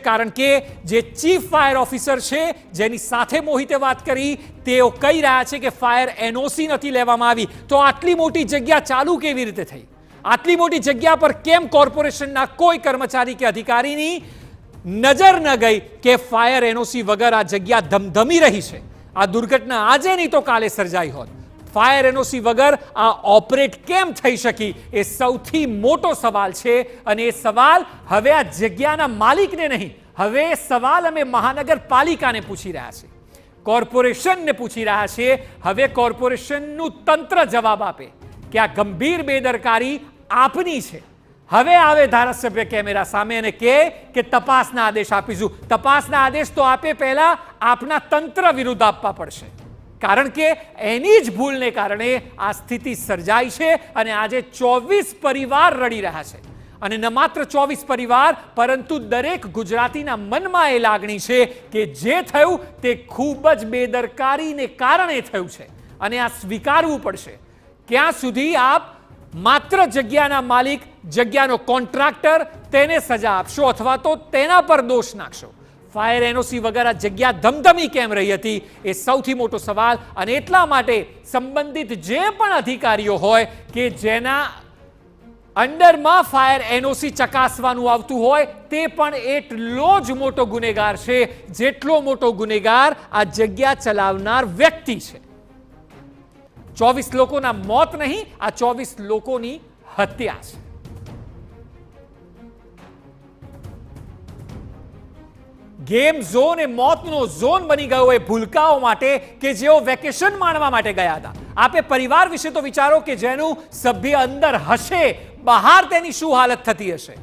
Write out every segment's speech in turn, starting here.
કારણ કે જે ચીફ ફાયર ઓફિસર છે જેની સાથે મોહિતે વાત કરી તેઓ કહી રહ્યા છે કે ફાયર એનઓસી નથી લેવામાં આવી, તો આટલી મોટી જગ્યા ચાલુ કેવી રીતે થઈ? આટલી મોટી જગ્યા પર કેમ કોર્પોરેશનના કોઈ કર્મચારી કે અધિકારીની નજર ન ગઈ કે ફાયર એનઓસી વગર આ જગ્યા ધમધમી રહી છે? આ દુર્ઘટના આજે નહીં તો કાલે સર્જાઈ હોત. ફાયર એનઓસી વગર આ ઓપરેટ કેમ થઈ શકી? એ સૌથી મોટો સવાલ છે અને એ સવાલ હવે આ જગ્યાના માલિકને નહીં, હવે સવાલ અમે મહાનગરપાલિકાને પૂછી રહ્યા છીએ, કોર્પોરેશનને પૂછી રહ્યા છીએ. હવે કોર્પોરેશનનું તંત્ર જવાબ આપે કે આ ગંભીર બેદરકારી આપની છે. હવે આવે ધારાસભ્ય કેમેરા સામે અને કહે કે તપાસના આદેશ આપીશું. તપાસના આદેશ તો આપે પહેલા આપના તંત્ર વિરુદ્ધ આપવા પડશે, કારણ કે એની જ ભૂલને કારણે આ સ્થિતિ સર્જાઈ છે અને આજે 24 પરિવાર રડી રહ્યા છે. અને ન માત્ર 24 પરિવાર, પરંતુ દરેક ગુજરાતીના મનમાં એ લાગણી છે કે જે થયું તે ખૂબ જ બેદરકારીને કારણે થયું છે અને આ સ્વીકારવું પડશે. ક્યાં સુધી આપ માત્ર જગ્યાના માલિક, જગ્યાનો કોન્ટ્રાક્ટર તેને સજા આપશો અથવા તો તેના પર દોષ નાખશો? ફાયર એનઓસી વગર આ જગ્યા ધમધમી કેમ રહી હતી એ સૌથી મોટો સવાલ. અને એટલા માટે સંબંધિત જે પણ અધિકારીઓ હોય કે જેના અંડરમાં ફાયર એનઓસી ચકાસવાનું આવતું હોય તે પણ એટલો જ મોટો ગુનેગાર છે જેટલો મોટો ગુનેગાર આ જગ્યા ચલાવનાર વ્યક્તિ છે. 24 લોકોના મોત નહીં, આ 24 લોકોની હત્યા છે. ગેમ ઝોન એ મોતનો ઝોન બની ગયો એ ભૂલકાઓ માટે કે જેઓ વેકેશન માણવા માટે ગયા હતા. આપે પરિવાર વિશે તો વિચારો કે જેનું સભ્ય અંદર હશે, બહાર તેની શું હાલત થતી હશે.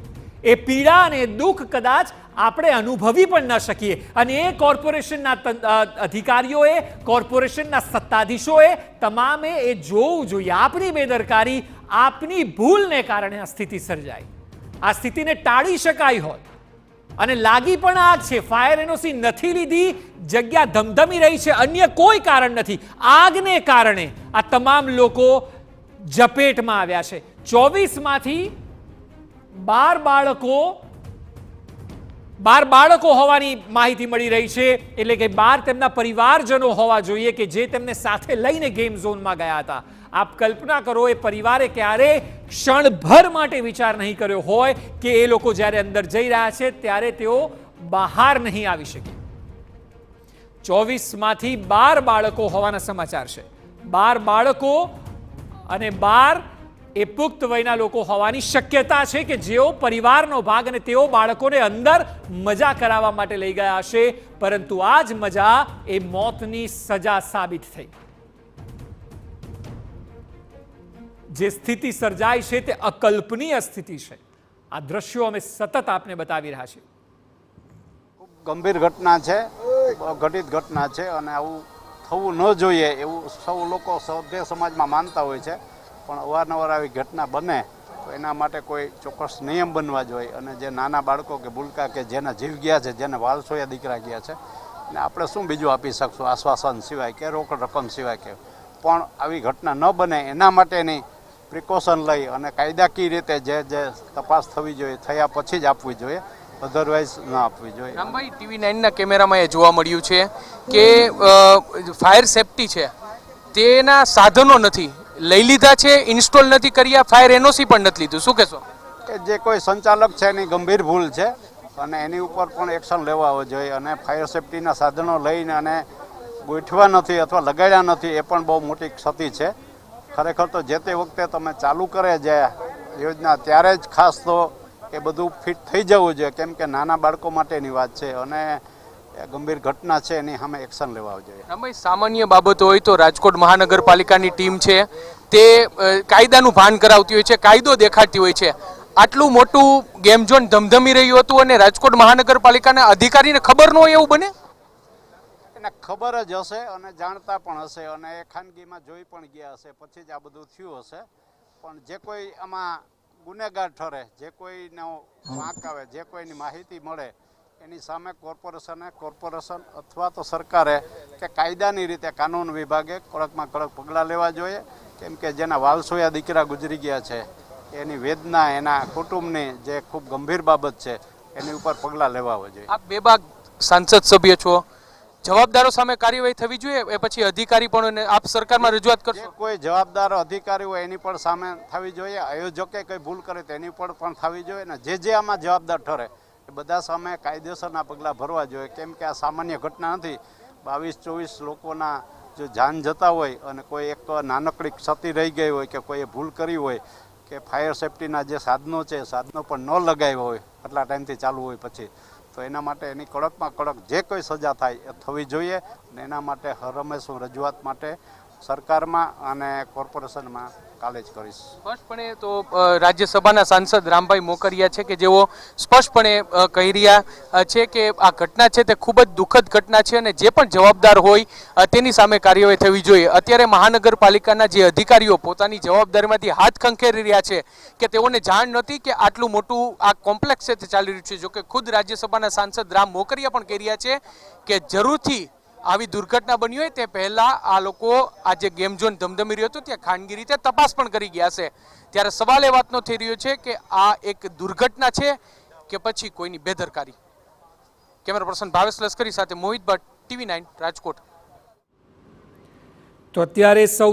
એ પીડા અને દુઃખ કદાચ આપણે અનુભવી પણ ન શકીએ. અને એ કોર્પોરેશનના અધિકારીઓએ, કોર્પોરેશનના સત્તાધીશોએ તમામે એ જોવું જોઈએ. આપની બેદરકારી, આપની ભૂલને કારણે આ સ્થિતિ સર્જાઈ. આ સ્થિતિને ટાળી શકાય હોત. અને લાગી પણ આગ છે. ફાયર એનઓસી નથી લીધી, જગ્યા ધમધમી રહી છે, અન્ય કોઈ કારણ નથી. આગને કારણે આ તમામ લોકો ઝપેટમાં આવ્યા છે. 24 માંથી 12 બાળકો હોવાની માહિતી મળી રહી છે. એટલે કે 12 તેમના પરિવારજનો હોવા જોઈએ કે જે તેમને સાથે લઈને ગેમ ઝોનમાં ગયા હતા. આપ કલ્પના કરો, એ પરિવારે ક્યારે ક્ષણભર માટે વિચાર નહીં કર્યો હોય કે એ લોકો જ્યારે અંદર જઈ રહ્યા છે ત્યારે તેઓ બહાર નહીં આવી શકે. 24 માંથી 12 બાળકો હોવાના સમાચાર છે. 12 બાળકો અને 12 એ પુખ્ત વયના લોકો હોવાની શક્યતા છે કે જેઓ પરિવારનો ભાગ, અને તેઓ બાળકોને અંદર મજા કરાવવા માટે લઈ ગયા હશે. પરંતુ આ જ મજા એ મોતની સજા સાબિત થઈ. જે સ્થિતિ સર્જાઈ છે તે અકલ્પનીય સ્થિતિ છે. આ દ્રશ્યો અમે સતત આપને બતાવી રહ્યા છીએ. ખૂબ ગંભીર ઘટના છે, ઘટિત ઘટના છે અને આવું થવું ન જોઈએ એવું સૌ લોકો સભ્ય સમાજમાં માનતા હોય છે. પણ અવારનવાર આવી ઘટના બને તો એના માટે કોઈ ચોક્કસ નિયમ બનવા જોઈએ. અને જે નાના બાળકો કે ભૂલકા કે જેના જીવ ગયા છે, જેને વાલસોયા દીકરા ગયા છે, અને આપણે શું બીજું આપી શકશું આશ્વાસન સિવાય કે રોકડ રકમ સિવાય કે. પણ આવી ઘટના ન બને એના માટેની પ્રિકોશન લઈ અને કાયદાકીય રીતે જે તપાસ થવી જોઈએ થયા પછી જ આપવી જોઈએ, અધરવાઇઝ ન આપવી જોઈએ. રામભાઈ, TV 9ના કેમેરામાં એ જોવા મળ્યું છે કે ફાયર સેફટી છે તેના સાધનો નથી લઈ લીધા છે, ઇન્સ્ટોલ નથી કર્યા, ફાયર એનઓસી પણ નથી લીધું. શું કહેશો? કે જે કોઈ સંચાલક છે એની ગંભીર ભૂલ છે અને એની ઉપર પણ એક્શન લેવા જોઈએ. અને ફાયર સેફટીના સાધનો લઈને અને ગોઠવા નથી અથવા લગાડ્યા નથી એ પણ બહુ મોટી ક્ષતિ છે. ખરેખર તો જે તે વખતે તમે ચાલુ કરે જે યોજના ત્યારે જ ખાસ તો એ બધું ફિટ થઈ જવું જોઈએ, કેમ કે નાના બાળકો માટેની વાત છે અને ગંભીર ઘટના છે એની સામે એક્શન લેવા જોઈએ. રામભાઈ, સામાન્ય બાબતો હોય તો રાજકોટ મહાનગરપાલિકાની ટીમ છે તે કાયદાનું ભાન કરાવતી હોય છે, કાયદો દેખાડતી હોય છે. આટલું મોટું ગેમ ઝોન ધમધમી રહ્યું હતું અને રાજકોટ મહાનગરપાલિકાના અધિકારીને ખબર ન હોય એવું બને? એને ખબર જ હશે અને જાણતા પણ હશે અને એ ખાનગીમાં જોઈ પણ ગયા હશે, પછી જ આ બધું થયું હશે. પણ જે કોઈ આમાં ગુનેગાર ઠરે, જે કોઈનો વાંક આવે, જે કોઈની માહિતી મળે એની સામે કોર્પોરેશન અથવા તો સરકારે કે કાયદાની રીતે કાનૂન વિભાગે કડકમાં કડક પગલાં લેવા જોઈએ. કેમ કે જેના વાલસોયા દીકરા ગુજરી ગયા છે એની વેદના એના કુટુંબની જે ખૂબ ગંભીર બાબત છે એની ઉપર પગલાં લેવા જોઈએ. આપ બેબાક સાંસદ સભ્ય છો, જવાબદારો સામે કાર્યવાહી થવી જોઈએ, એ પછી અધિકારી પણ અને આપ સરકારમાં રજૂઆત જે કરશો? કોઈ જવાબદાર અધિકારી હોય એની પણ સામે થવી જોઈએ, આયોજકે કોઈ ભૂલ કરે તો એની પણ થવી જોઈએ ને જે આમાં જવાબદાર ઠરે એ બધા સામે કાયદેસરના પગલાં ભરવા જોઈએ. કેમ કે આ સામાન્ય ઘટના નથી. 22-24 લોકોના જો જાન જતા હોય અને કોઈ એક નાનકડી ક્ષતિ રહી ગઈ હોય કે કોઈએ ભૂલ કરી હોય કે ફાયર સેફ્ટીના જે સાધનો છે સાધનો પણ ન લગાવ્યા હોય આટલા ટાઈમથી ચાલુ હોય પછી, તો એના માટે એની કડકમાં કડક જે કોઈ સજા થાય એ થવી જોઈએ. અને એના માટે હર હંમેશ હું રજૂઆત માટે સરકારમાં અને કોર્પોરેશનમાં કાલે જ કરીશ. સ્પષ્ટપણે તો રાજ્યસભાના સાંસદ રામભાઈ મોકરિયા છે કે જેઓ સ્પષ્ટપણે કહી રહ્યા છે કે આ ઘટના છે તે ખૂબ જ દુઃખદ ઘટના છે અને જે પણ જવાબદાર હોય તેની સામે કાર્યવાહી થવી જોઈએ. અત્યારે મહાનગરપાલિકાના જે અધિકારીઓ પોતાની જવાબદારીમાંથી હાથ ખંખેરી રહ્યા છે કે તેઓને જાણ નથી કે આટલું મોટું આ કોમ્પ્લેક્સ છે તે ચાલી રહ્યું છે. જોકે ખુદ રાજ્યસભાના સાંસદ રામ મોકરિયા પણ કહી રહ્યા છે કે જરૂરથી આવી દુર્ઘટના બની હોય તે પહેલા આ લોકો આ જે ગેમ ઝોન ધમધમી રહ્યો હતો ત્યાં ખાનગી રીતે તપાસ પણ કરી ગયા છે. ત્યારે સવાલ એ વાતનો થઈ રહ્યો છે કે આ એક દુર્ઘટના છે કે પછી કોઈની બેદરકારી. કેમેરા પર્સન ભાવેશ લશ્કરી સાથે મોહિત ભટ્ટ, TV9 રાજકોટ. તો અત્યારે સૌથી